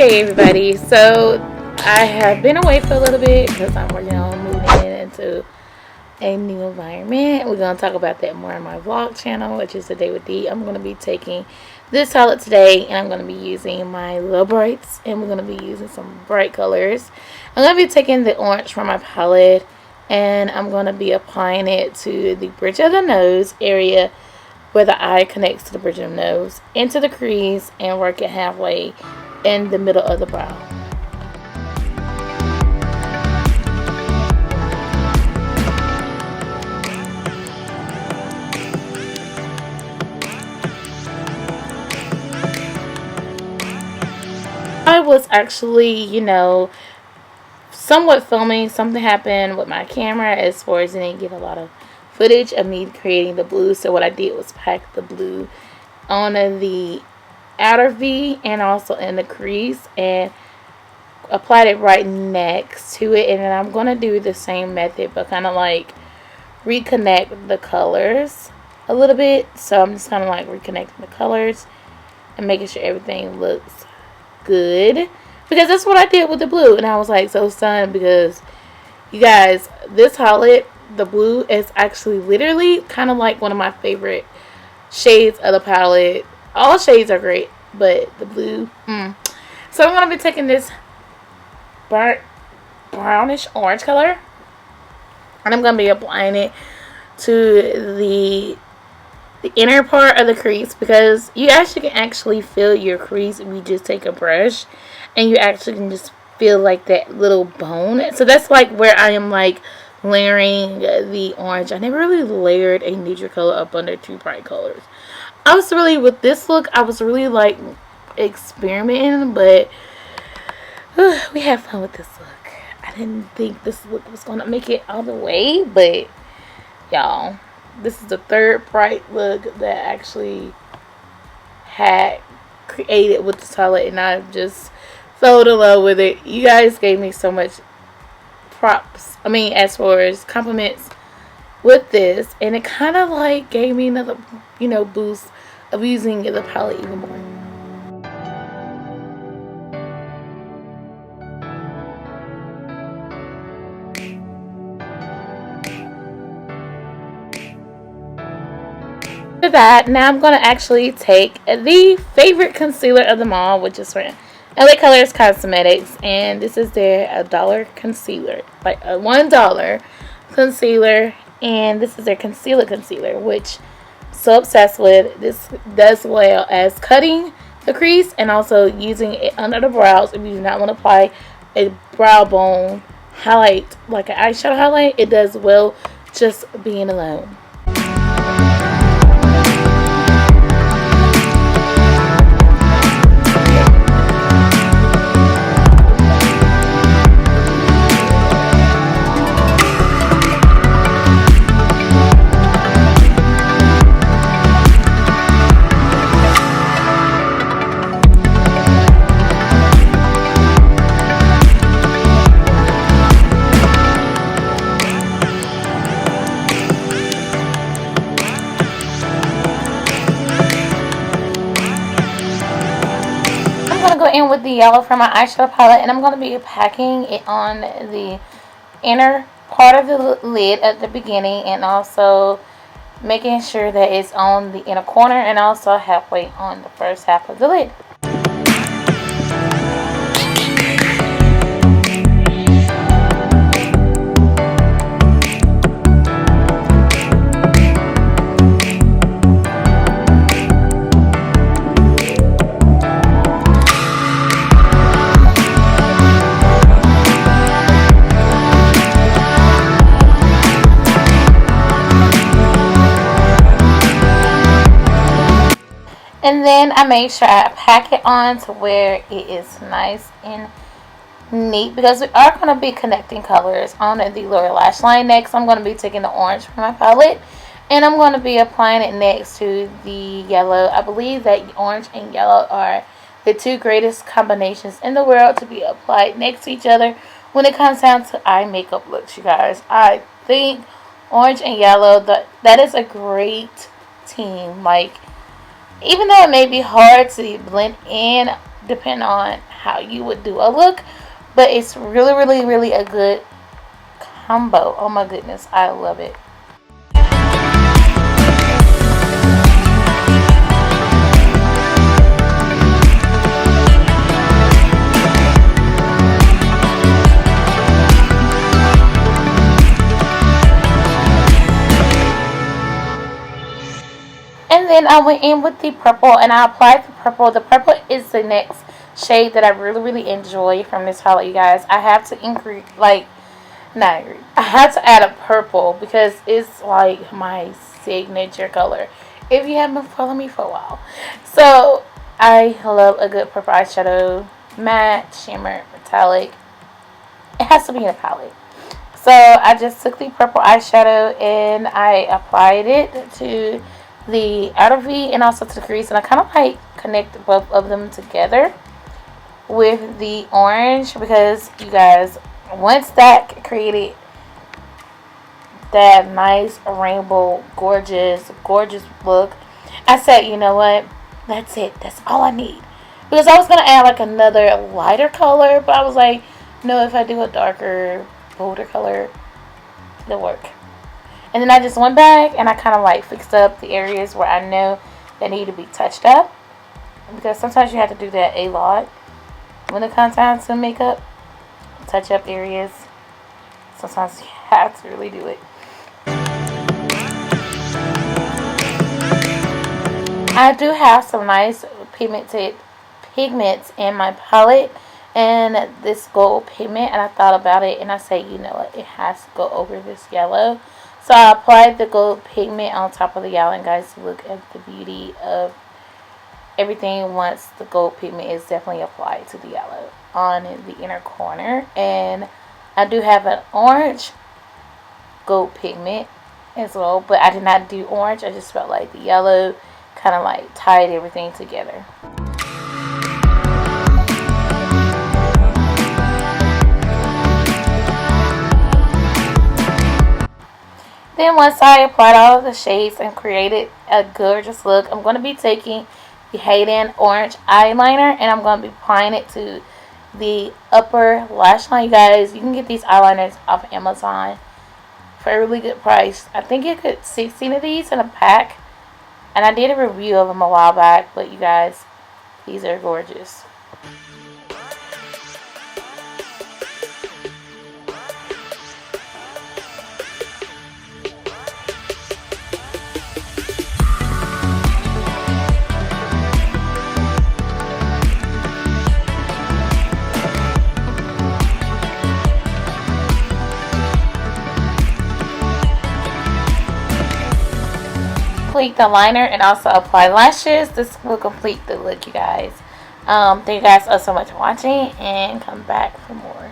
Okay, everybody, so I have been away for a little bit because I'm working on moving into a new environment. We're going to talk about that more on my vlog channel, which is A Day with Dee. I'm going to be taking this palette today, and I'm going to be using my Labrights, and we're going to be using some bright colors. I'm going to be taking the orange from my palette, and I'm going to be applying it to the bridge of the nose area where the eye connects to the bridge of the nose, into the crease, and work it halfway in the middle of the brow. I was actually, somewhat filming. Something happened with my camera as far as I didn't get a lot of footage of me creating the blue. So what I did was pack the blue on the outer V and also in the crease and applied it right next to it. And then I'm going to do the same method but kind of like reconnect the colors a little bit. So I'm just kind of like reconnecting the colors and making sure everything looks good, because that's what I did with the blue. And I was like so stunned because, you guys, this palette, the blue, is actually literally kind of like one of my favorite shades of the palette. All shades are great, but the blue, So I'm going to be taking this brownish orange color, and I'm going to be applying it to the inner part of the crease, because you can actually feel your crease if you just take a brush and you actually can just feel like that little bone. So that's like where I am like layering the orange. I never really layered a neutral color up under two bright colors. I was really, with this look, I was really like experimenting, but we have fun with this look. I didn't think this look was gonna make it all the way, but y'all, this is the third bright look that I actually had created with this palette, and I just fell in love with it. You guys gave me so much props, as far as compliments with this, and it kind of like gave me another, boost of using the palette even more. For that, now I'm going to actually take the favorite concealer of them all, which is from LA Colors Cosmetics, and this is their $1 concealer, like a $1 concealer, and this is their concealer, which I'm so obsessed with. This does well as cutting the crease and also using it under the brows. If you do not want to apply a brow bone highlight, like an eyeshadow highlight, it does well just being alone. Go in with the yellow from my eyeshadow palette, and I'm going to be packing it on the inner part of the lid at the beginning, and also making sure that it's on the inner corner and also halfway on the first half of the lid. And then I made sure I pack it on to where it is nice and neat, because we are going to be connecting colors on the lower lash line. Next, I'm going to be taking the orange from my palette, and I'm going to be applying it next to the yellow. I believe that orange and yellow are the two greatest combinations in the world to be applied next to each other when it comes down to eye makeup looks, you guys. I think orange and yellow, that is a great team. Like, even though it may be hard to blend in depending on how you would do a look. But it's really, really, really a good combo. Oh my goodness, I love it. And then I went in with the purple and I applied the purple. The purple is the next shade that I really, really enjoy from this palette, you guys. I have to increase, like, not increase. I had to add a purple because it's like my signature color. If you haven't been following me for a while. So, I love a good purple eyeshadow. Matte, shimmer, metallic. It has to be in a palette. So, I just took the purple eyeshadow and I applied it to the outer V and also to the crease, and I kind of like connect both of them together with the orange because, you guys, once that created that nice rainbow gorgeous look, I said, you know what, that's it, that's all I need, because I was gonna add like another lighter color, but I was like, no, if I do a darker, bolder color, it'll work. And then I just went back and I kind of like fixed up the areas where I know that need to be touched up. Because sometimes you have to do that a lot when it comes down to makeup. Touch up areas. Sometimes you have to really do it. I do have some nice pigments in my palette. And this gold pigment. And I thought about it and I said, you know what, it has to go over this yellow. So I applied the gold pigment on top of the yellow, and guys, look at the beauty of everything once the gold pigment is definitely applied to the yellow on the inner corner. And I do have an orange gold pigment as well, but I did not do orange. I just felt like the yellow kind of like tied everything together. Then once I applied all of the shades and created a gorgeous look, I'm going to be taking the Hayden orange eyeliner and I'm going to be applying it to the upper lash line. You guys, you can get these eyeliners off Amazon for a really good price. I think you get 16 of these in a pack, and I did a review of them a while back, but you guys, these are gorgeous. Complete the liner and also apply lashes. This will complete the look, you guys. Thank you guys so much for watching, and come back for more.